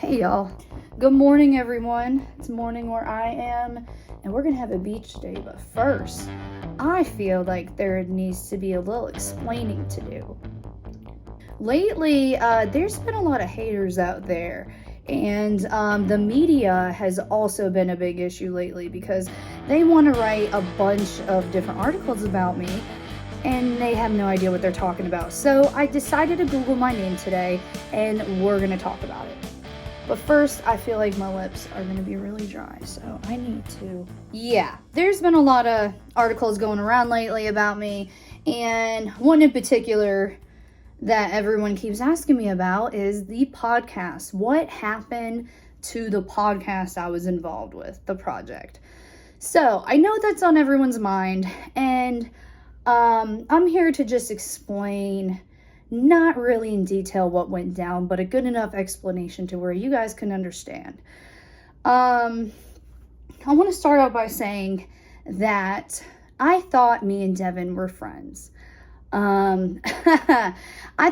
Hey y'all. Good morning, everyone. It's morning where I am, and we're gonna have a beach day. But first, I feel like there needs to be a little explaining to do. Lately, there's been a lot of haters out there, and the media has also been a big issue lately because they want to write a bunch of different articles about me, and they have no idea what they're talking about. So I decided to Google my name today, and we're gonna talk about it. But first, I feel like my lips are gonna be really dry, so I need to. Yeah, there's been a lot of articles going around lately about me, and one in particular that everyone keeps asking me about is the podcast. What happened to the podcast I was involved with, the project? So I know that's on everyone's mind, and I'm here to just explain, not really in detail what went down, but a good enough explanation to where you guys can understand. I want to start out by saying that I thought me and Devin were friends. I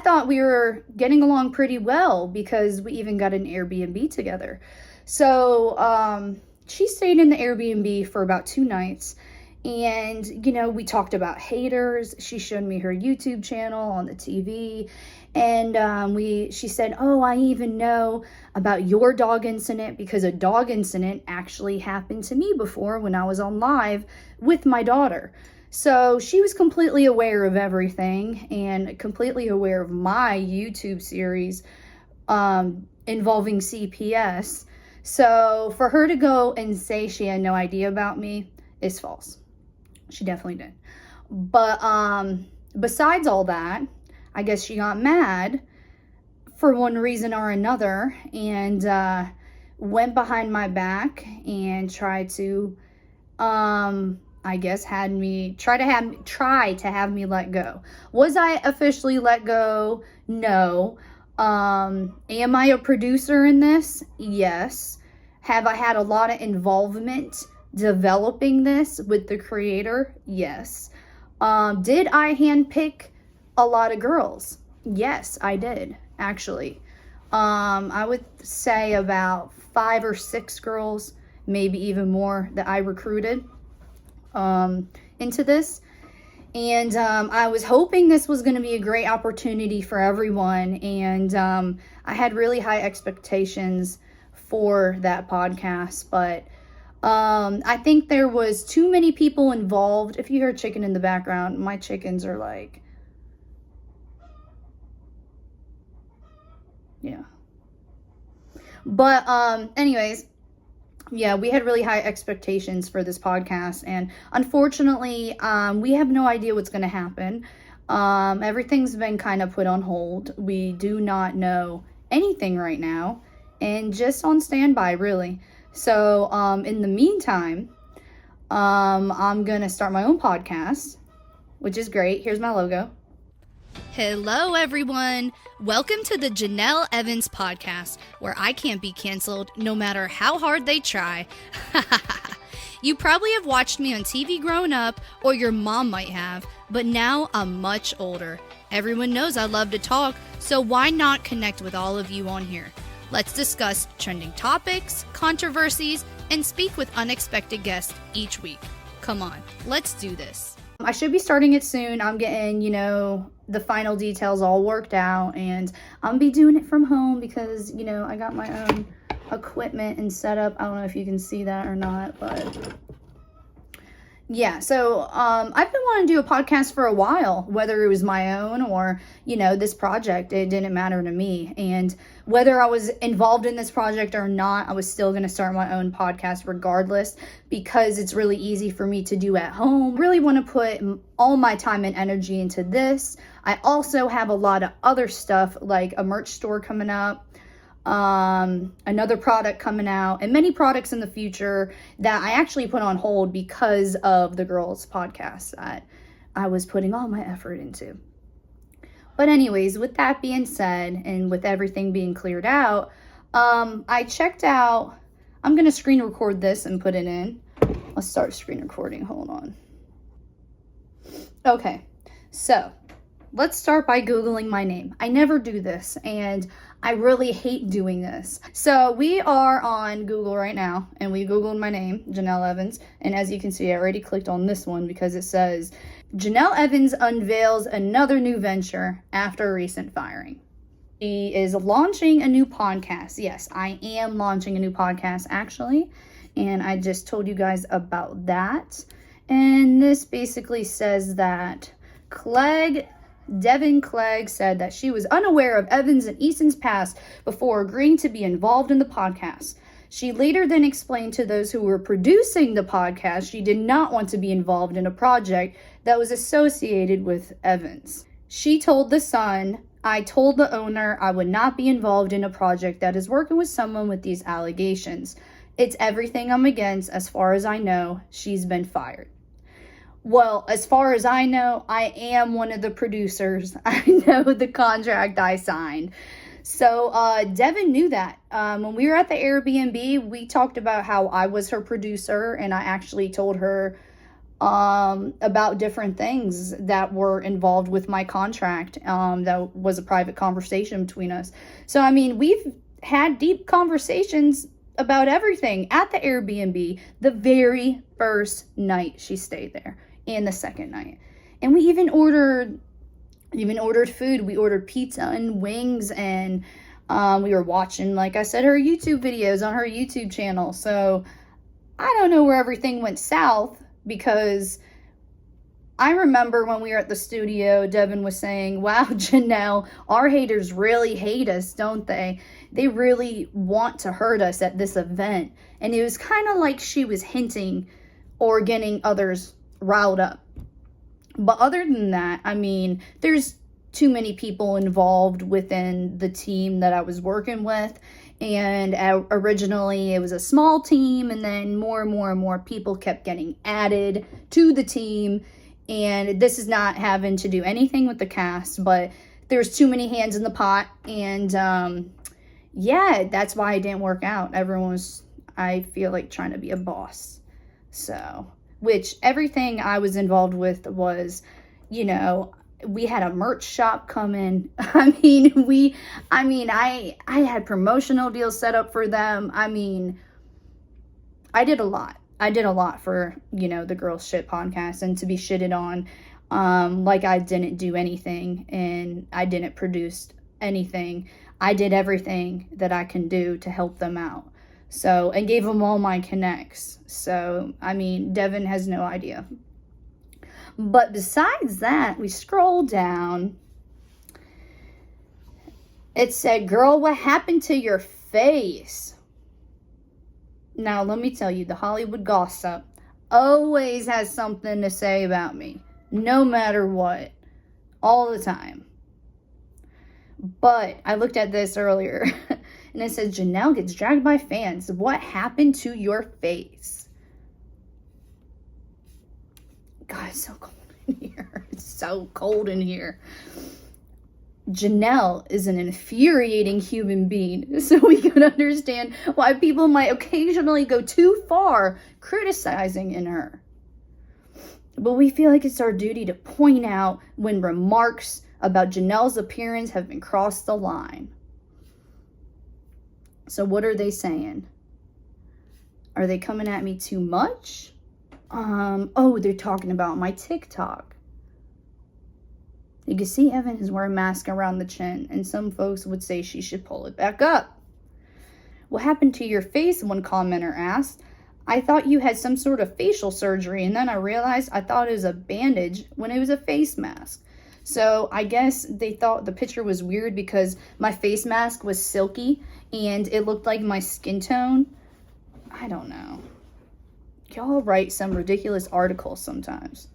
thought we were getting along pretty well because we even got an Airbnb together. So she stayed in the Airbnb for about 2 nights. And, we talked about haters. She showed me her YouTube channel on the TV. And she said, oh, I even know about your dog incident because a dog incident actually happened to me before when I was on live with my daughter. So she was completely aware of everything and completely aware of my YouTube series involving CPS. So for her to go and say she had no idea about me is false. She definitely did. But besides all that, I guess she got mad for one reason or another and went behind my back and tried to I guess try to have me let go. Was I officially let go? No. Am I a producer in this? Yes. Have I had a lot of involvement developing this with the creator? Yes. Did I handpick a lot of girls? Yes, I did, actually. I would say about 5 or 6 girls, maybe even more, that I recruited into this. And I was hoping this was going to be a great opportunity for everyone. And I had really high expectations for that podcast, but I think there was too many people involved. If you hear chicken in the background, my chickens are like, yeah. But anyways, yeah, we had really high expectations for this podcast, and unfortunately, we have no idea what's going to happen. Everything's been kind of put on hold. We do not know anything right now, and just on standby, really. So, in the meantime, I'm going to start my own podcast, which is great. Here's my logo. Hello, everyone. Welcome to the Jenelle Evans podcast, where I can't be canceled no matter how hard they try. You probably have watched me on TV growing up, or your mom might have, but now I'm much older. Everyone knows I love to talk, so why not connect with all of you on here? Let's discuss trending topics, controversies, and speak with unexpected guests each week. Come on, let's do this. I should be starting it soon. I'm getting, the final details all worked out, and I'm be doing it from home because, I got my own equipment and setup. I don't know if you can see that or not, but yeah, so I've been wanting to do a podcast for a while, whether it was my own or, this project. It didn't matter to me. And whether I was involved in this project or not, I was still going to start my own podcast regardless because it's really easy for me to do at home. Really want to put all my time and energy into this. I also have a lot of other stuff like a merch store coming up. Another product coming out, and many products in the future that I actually put on hold because of the girls' podcast that I was putting all my effort into. But anyways, with that being said, and with everything being cleared out, I checked out, I'm going to screen record this and put it in. Let's start screen recording. Hold on. Okay, so let's start by Googling my name. I never do this, and I really hate doing this. So we are on Google right now, and we Googled my name, Jenelle Evans. And as you can see, I already clicked on this one because it says, Jenelle Evans unveils another new venture after a recent firing. She is launching a new podcast. Yes, I am launching a new podcast, actually. And I just told you guys about that. And this basically says that Devin Clegg said that she was unaware of Evans and Easton's past before agreeing to be involved in the podcast. She later then explained to those who were producing the podcast she did not want to be involved in a project that was associated with Evans. She told The Sun, I told the owner I would not be involved in a project that is working with someone with these allegations. It's everything I'm against. As far as I know, she's been fired. Well, as far as I know, I am one of the producers. I know the contract I signed. So Devin knew that. When we were at the Airbnb, we talked about how I was her producer, and I actually told her about different things that were involved with my contract. That was a private conversation between us. So, I mean, we've had deep conversations about everything at the Airbnb the very first night she stayed there. And the second night. And we even ordered food. We ordered pizza and wings, and we were watching, like I said, her YouTube videos on her YouTube channel. So I don't know where everything went south, because I remember when we were at the studio, Devin was saying, wow, Jenelle, our haters really hate us, don't they? They really want to hurt us at this event. And it was kind of like she was hinting or getting others riled up. But other than that, I mean, there's too many people involved within the team that I was working with. And originally it was a small team, and then more and more people kept getting added to the team. And this is not having to do anything with the cast, but there's too many hands in the pot. And yeah, that's why it didn't work out. Everyone was, I feel like, trying to be a boss. So, which everything I was involved with was, you know, we had a merch shop come in. I had promotional deals set up for them. I mean, I did a lot. I did a lot for, you know, the Girls Shit podcast, and to be shitted on like I didn't do anything and I didn't produce anything. I did everything that I can do to help them out. So, and gave them all my connects. So, I mean, Devin has no idea. But besides that, we scroll down. It said, girl, what happened to your face? Now, let me tell you, the Hollywood gossip always has something to say about me. No matter what. All the time. But I looked at this earlier. And it says, Jenelle gets dragged by fans. What happened to your face? God, it's so cold in here. It's so cold in here. Jenelle is an infuriating human being, so we can understand why people might occasionally go too far criticizing in her. But we feel like it's our duty to point out when remarks about Jenelle's appearance have been crossed the line. So what are they saying? Are they coming at me too much? Oh, they're talking about my TikTok. You can see Evan is wearing a mask around the chin, and some folks would say she should pull it back up. What happened to your face? One commenter asked. I thought you had some sort of facial surgery, and then I realized I thought it was a bandage when it was a face mask. So I guess they thought the picture was weird because my face mask was silky and it looked like my skin tone. I don't know. Y'all write some ridiculous articles sometimes.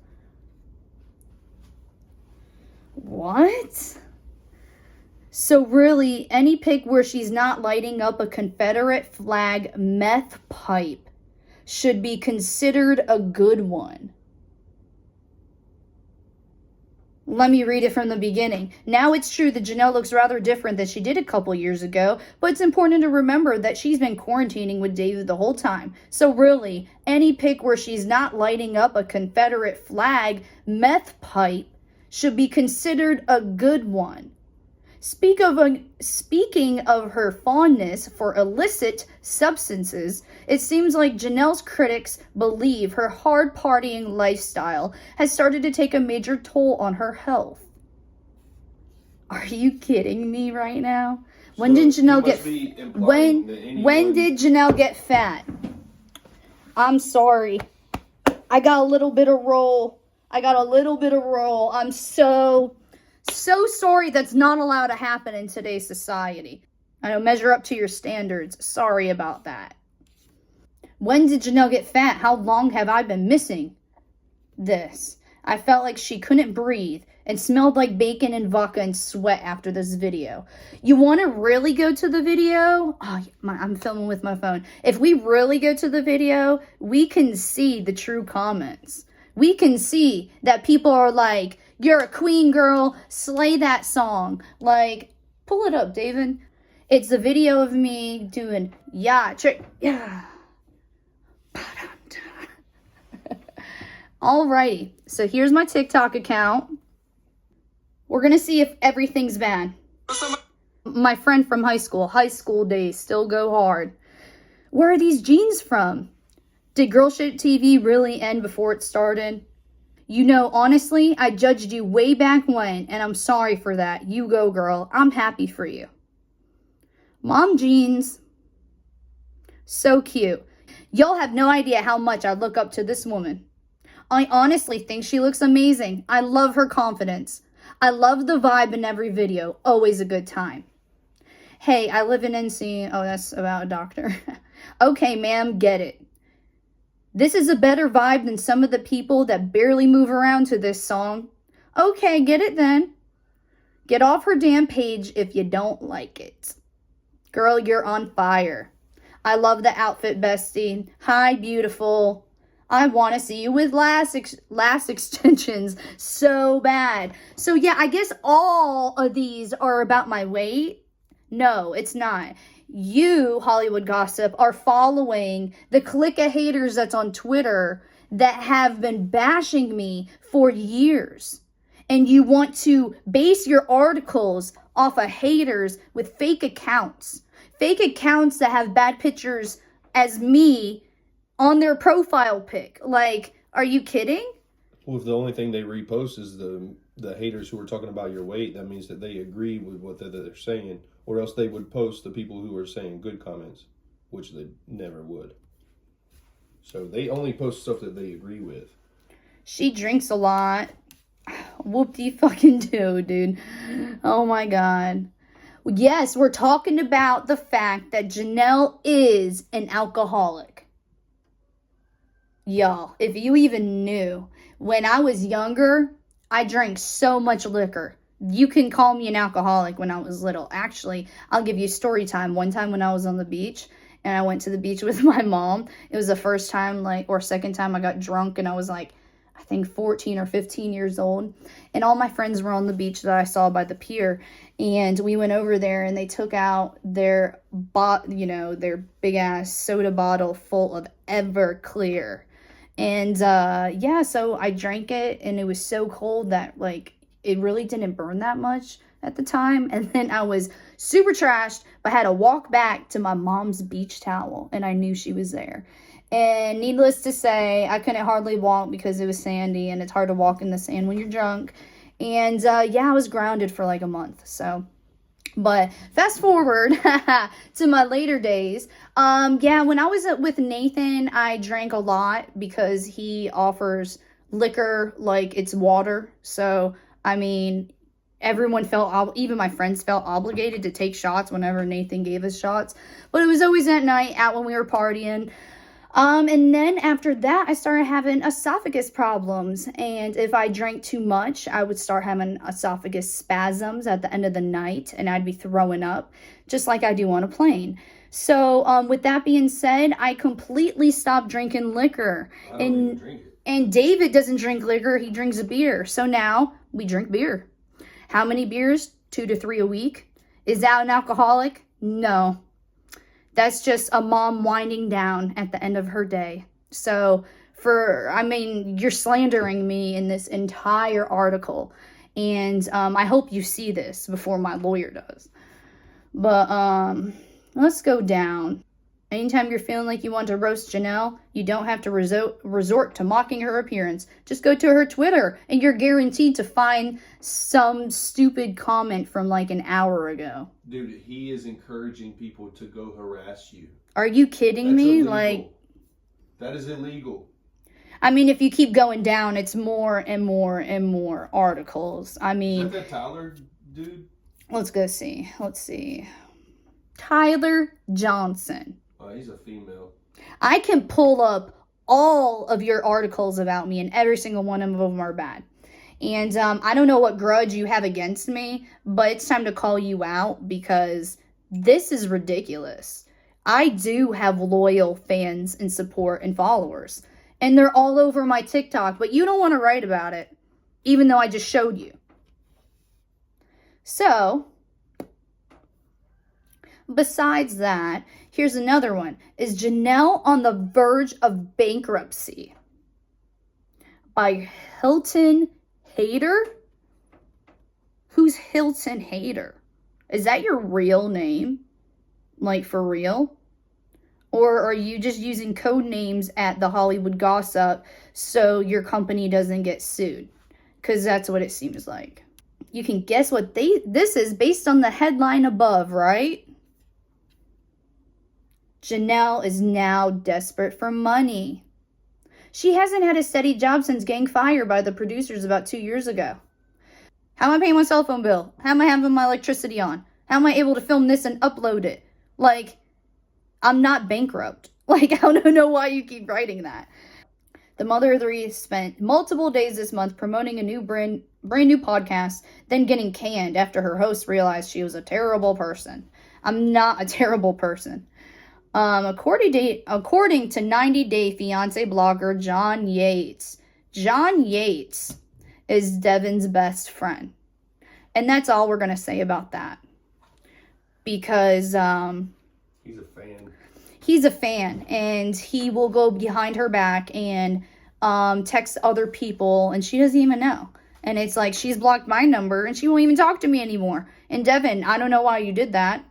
What? So really, any pic where she's not lighting up a Confederate flag meth pipe should be considered a good one. Let me read it from the beginning. Now it's true that Jenelle looks rather different than she did a couple years ago, but it's important to remember that she's been quarantining with David the whole time. So really, any pic where she's not lighting up a Confederate flag meth pipe should be considered a good one. Speaking of her fondness for illicit substances, it seems like Jenelle's critics believe her hard partying lifestyle has started to take a major toll on her health. Are you kidding me right now? When did Jenelle get fat? I'm sorry. I got a little bit of roll. I'm so sorry. That's not allowed to happen in today's society. I know, measure up to your standards. Sorry about that. When did Jenelle get fat? How long have I been missing this? I felt like she couldn't breathe and smelled like bacon and vodka and sweat after this video. You want to really go to the video? Oh, I'm filming with my phone. If we really go to the video, we can see the true comments. We can see that people are like, you're a queen, girl, slay that song. Like, pull it up, David. It's the video of me doing, yeah. Alrighty, so here's my TikTok account. We're gonna see if everything's bad. My friend from high school days, still go hard. Where are these jeans from? Did Girl Shit TV really end before it started? You know, honestly, I judged you way back when, and I'm sorry for that. You go, girl. I'm happy for you. Mom jeans. So cute. Y'all have no idea how much I look up to this woman. I honestly think she looks amazing. I love her confidence. I love the vibe in every video. Always a good time. Hey, I live in NC. Oh, that's about a doctor. Okay, ma'am, get it. This is a better vibe than some of the people that barely move around to this song. Okay, get it then. Get off her damn page if you don't like it. Girl, you're on fire. I love the outfit, bestie. Hi, beautiful. I want to see you with last extensions so bad. So yeah, I guess all of these are about my weight. No, it's not. You, Hollywood Gossip, are following the clique of haters that's on Twitter that have been bashing me for years. And you want to base your articles off of haters with fake accounts. Fake accounts that have bad pictures as me on their profile pic. Like, are you kidding? Well, if the only thing they repost is the haters who are talking about your weight, that means that they agree with what they're saying, or else they would post the people who are saying good comments, which they never would. So they only post stuff that they agree with. She drinks a lot. Whoop-de-fucking-do, dude. Oh my God. Yes, we're talking about the fact that Jenelle is an alcoholic. Y'all, if you even knew, when I was younger, I drank so much liquor. You can call me an alcoholic when I was little. Actually, I'll give you story time. One time when I was on the beach, and I went to the beach with my mom, it was the first time, or second time I got drunk, and I was like, I think 14 or 15 years old, and all my friends were on the beach that I saw by the pier, and we went over there, and they took out their big ass soda bottle full of Everclear. And so I drank it, and it was so cold that it really didn't burn that much at the time. And then I was super trashed, but had to walk back to my mom's beach towel, and I knew she was there. And needless to say, I couldn't hardly walk because it was sandy, and it's hard to walk in the sand when you're drunk. And I was grounded for like a month. But fast forward to my later days. When I was with Nathan, I drank a lot because he offers liquor like it's water. So, I mean, everyone even my friends felt obligated to take shots whenever Nathan gave us shots. But it was always at night, out when we were partying. And then after that, I started having esophagus problems. And if I drank too much, I would start having esophagus spasms at the end of the night, and I'd be throwing up, just like I do on a plane. So, with that being said, I completely stopped drinking liquor. I don't even drink it. And David doesn't drink liquor, he drinks a beer. So now we drink beer. How many beers? 2 to 3 a week. Is that an alcoholic? No. That's just a mom winding down at the end of her day. So you're slandering me in this entire article. And I hope you see this before my lawyer does. But let's go down. Anytime you're feeling like you want to roast Jenelle, you don't have to resort to mocking her appearance. Just go to her Twitter, and you're guaranteed to find some stupid comment from like an hour ago. Dude, he is encouraging people to go harass you. Are you kidding me? Illegal. Like, that is illegal. I mean, if you keep going down, it's more and more and more articles. I mean, is that Tyler dude? Let's go see. Let's see. Tyler Johnson. Oh, he's a female. I can pull up all of your articles about me, and every single one of them are bad. And I don't know what grudge you have against me, but it's time to call you out because this is ridiculous. I do have loyal fans and support and followers, and they're all over my TikTok, but you don't want to write about it, even though I just showed you. So, besides that, here's another one. Is Jenelle on the verge of bankruptcy? By Hilton Hader? Who's Hilton Hader? Is that your real name? Like, for real? Or are you just using code names at the Hollywood gossip so your company doesn't get sued? Because that's what it seems like. You can guess what this is based on the headline above, right? Jenelle is now desperate for money. She hasn't had a steady job since getting fired by the producers about 2 years ago. How am I paying my cell phone bill? How am I having my electricity on? How am I able to film this and upload it? Like, I'm not bankrupt. Like, I don't know why you keep writing that. The mother of three spent multiple days this month promoting a new brand new podcast, then getting canned after her host realized she was a terrible person. I'm not a terrible person. According to 90 Day Fiancé blogger John Yates. John Yates is Devin's best friend. And that's all we're going to say about that. Because he's a fan. He's a fan, and he will go behind her back and text other people, and she doesn't even know. And it's like, she's blocked my number, and she won't even talk to me anymore. And Devin, I don't know why you did that.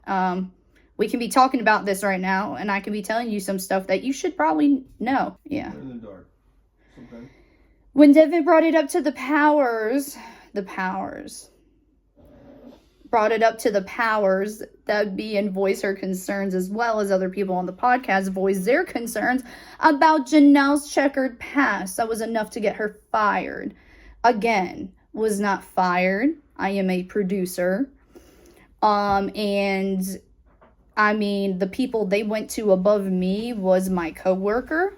We can be talking about this right now, and I can be telling you some stuff that you should probably know. Yeah. We're in the dark. Okay. When Devin brought it up to the powers brought it up to the powers that would be and voice her concerns, as well as other people on the podcast voice their concerns about Jenelle's checkered past. That was enough to get her fired. Again, was not fired. I am a producer. And I mean, the people they went to above me was my coworker.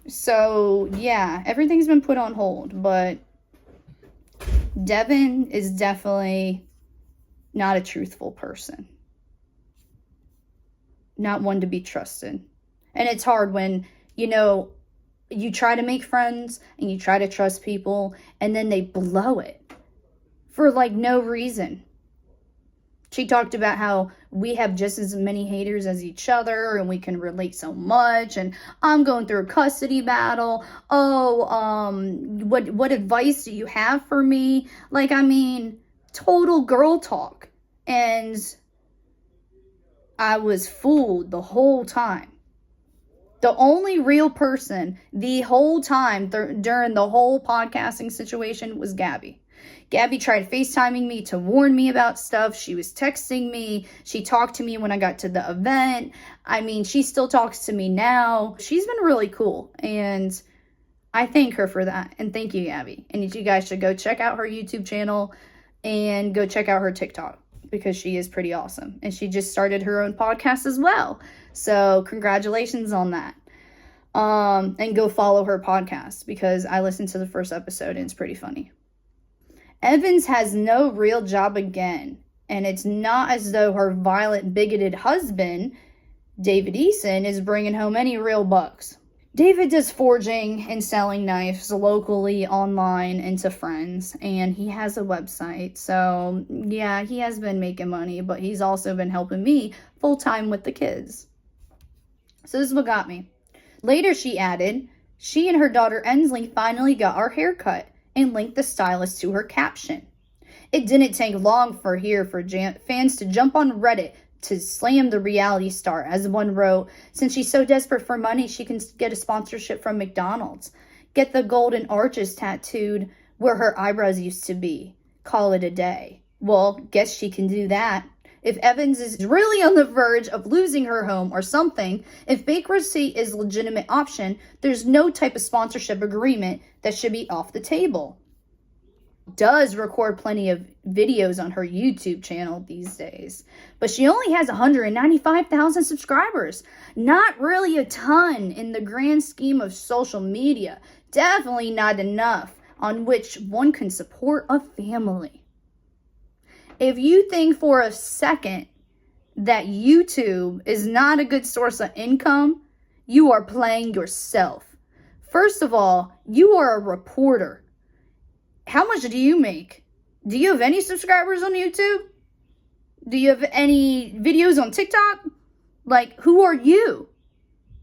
So, yeah, everything's been put on hold, but Devin is definitely not a truthful person. Not one to be trusted. And it's hard when, you try to make friends and you try to trust people and then they blow it for like no reason. She talked about how we have just as many haters as each other and we can relate so much, and I'm going through a custody battle. What advice do you have for me? Like, I mean, total girl talk. And I was fooled the whole time. The only real person the whole time during the whole podcasting situation was Gabby. Gabby tried FaceTiming me to warn me about stuff. She was texting me. She talked to me when I got to the event. I mean, she still talks to me now. She's been really cool, and I thank her for that. And thank you, Gabby. And you guys should go check out her YouTube channel and go check out her TikTok because she is pretty awesome. And she just started her own podcast as well. So congratulations on that. And go follow her podcast because I listened to the first episode and it's pretty funny. Evans has no real job again, and it's not as though her violent, bigoted husband, David Eason, is bringing home any real bucks. David does forging and selling knives locally, online, and to friends, and he has a website. So, yeah, he has been making money, but he's also been helping me full-time with the kids. So this is what got me. Later, she added, she and her daughter Ensley finally got our haircut. and linked the stylist to her caption. It didn't take long for fans to jump on Reddit to slam the reality star, as one wrote, since she's so desperate for money, she can get a sponsorship from McDonald's. Get the golden arches tattooed where her eyebrows used to be. Call it a day. Well, guess she can do that. If Evans is really on the verge of losing her home or something, if bankruptcy is a legitimate option, there's no type of sponsorship agreement that should be off the table. Does record plenty of videos on her YouTube channel these days, but she only has 195,000 subscribers. Not really a ton in the grand scheme of social media. Definitely not enough on which one can support a family. If you think for a second that YouTube is not a good source of income, you are playing yourself. First of all, you are a reporter. How much do you make? Do you have any subscribers on YouTube? Do you have any videos on TikTok? Like, who are you?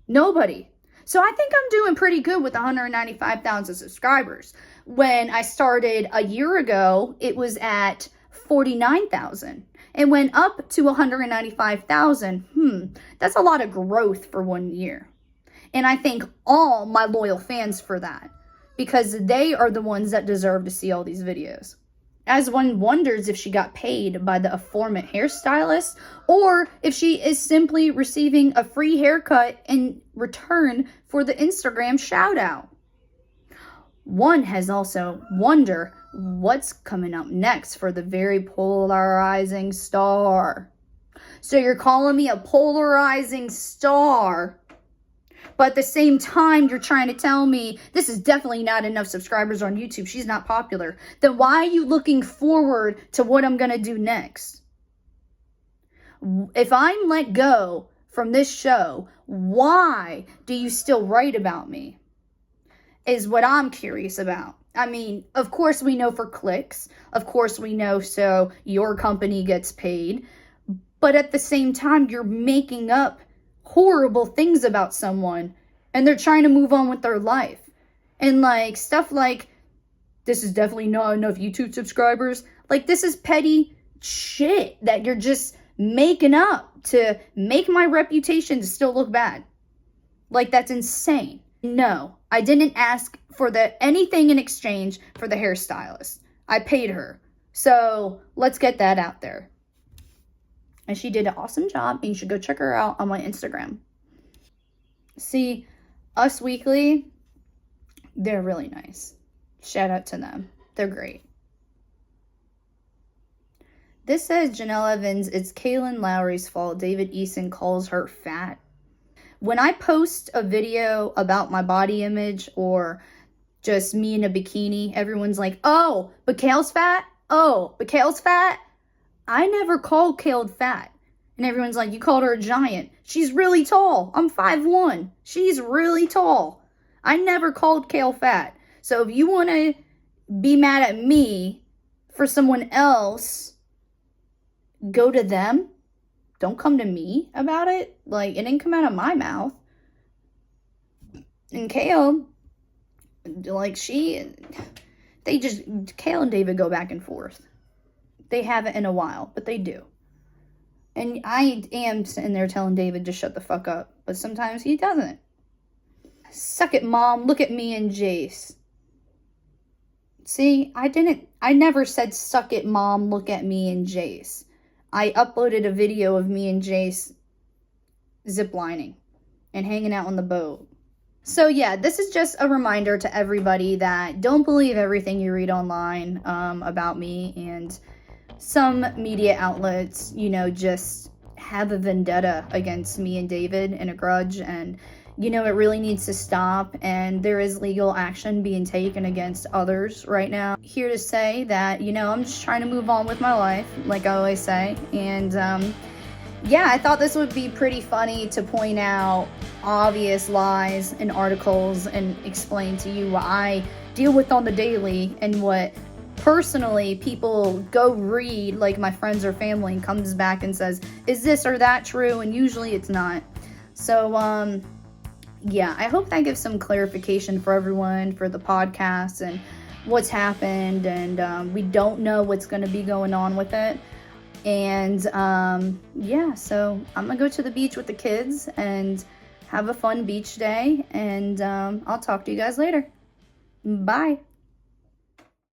Nobody. So I think I'm doing pretty good with 195,000 subscribers. When I started a year ago, it was at 49,000. It went up to 195,000. That's a lot of growth for 1 year. And I thank all my loyal fans for that, because they are the ones that deserve to see all these videos. As one wonders if she got paid by the aforementioned hairstylist, or if she is simply receiving a free haircut in return for the Instagram shout out. One has also wondered what's coming up next for the very polarizing star. So you're calling me a polarizing star, but at the same time, you're trying to tell me this is definitely not enough subscribers on YouTube. She's not popular. Then why are you looking forward to what I'm going to do next? If I'm let go from this show, why do you still write about me? Is what I'm curious about. I mean, of course we know for clicks. Of course we know so your company gets paid. But at the same time, you're making up horrible things about someone and they're trying to move on with their life. And like stuff like, this is definitely not enough YouTube subscribers. Like, this is petty shit that you're just making up to make my reputation to still look bad. Like, that's insane. No, I didn't ask for anything in exchange for the hairstylist. I paid her. So let's get that out there. And she did an awesome job, and you should go check her out on my Instagram. See, Us Weekly, they're really nice. Shout out to them. They're great. This says, Jenelle Evans, it's Kaylin Lowry's fault. David Eason calls her fat. When I post a video about my body image or just me in a bikini, everyone's like, oh, but Kale's fat? Oh, but Kale's fat? I never called Kale fat. And everyone's like, you called her a giant. She's really tall. I'm 5'1". She's really tall. I never called Kale fat. So if you want to be mad at me for someone else, go to them. Don't come to me about it. Like, it didn't come out of my mouth. And Kale, like, Kale and David go back and forth. They haven't in a while, but they do. And I am sitting there telling David to shut the fuck up, but sometimes he doesn't. Suck it, Mom. Look at me and Jace. See, I never said suck it, Mom. Look at me and Jace. I uploaded a video of me and Jace ziplining and hanging out on the boat. So yeah, this is just a reminder to everybody that don't believe everything you read online about me. And some media outlets, just have a vendetta against me and David and a grudge. And, it really needs to stop. And there is legal action being taken against others right now. Here to say that, I'm just trying to move on with my life, like I always say. And, I thought this would be pretty funny to point out obvious lies in articles and explain to you what I deal with on the daily and what personally people go read, like my friends or family, and comes back and says, is this or that true? And usually it's not. So, I hope that gives some clarification for everyone for the podcast. And what's happened, and we don't know what's going to be going on with it. And yeah, so I'm gonna go to the beach with the kids and have a fun beach day, and I'll talk to you guys later. Bye.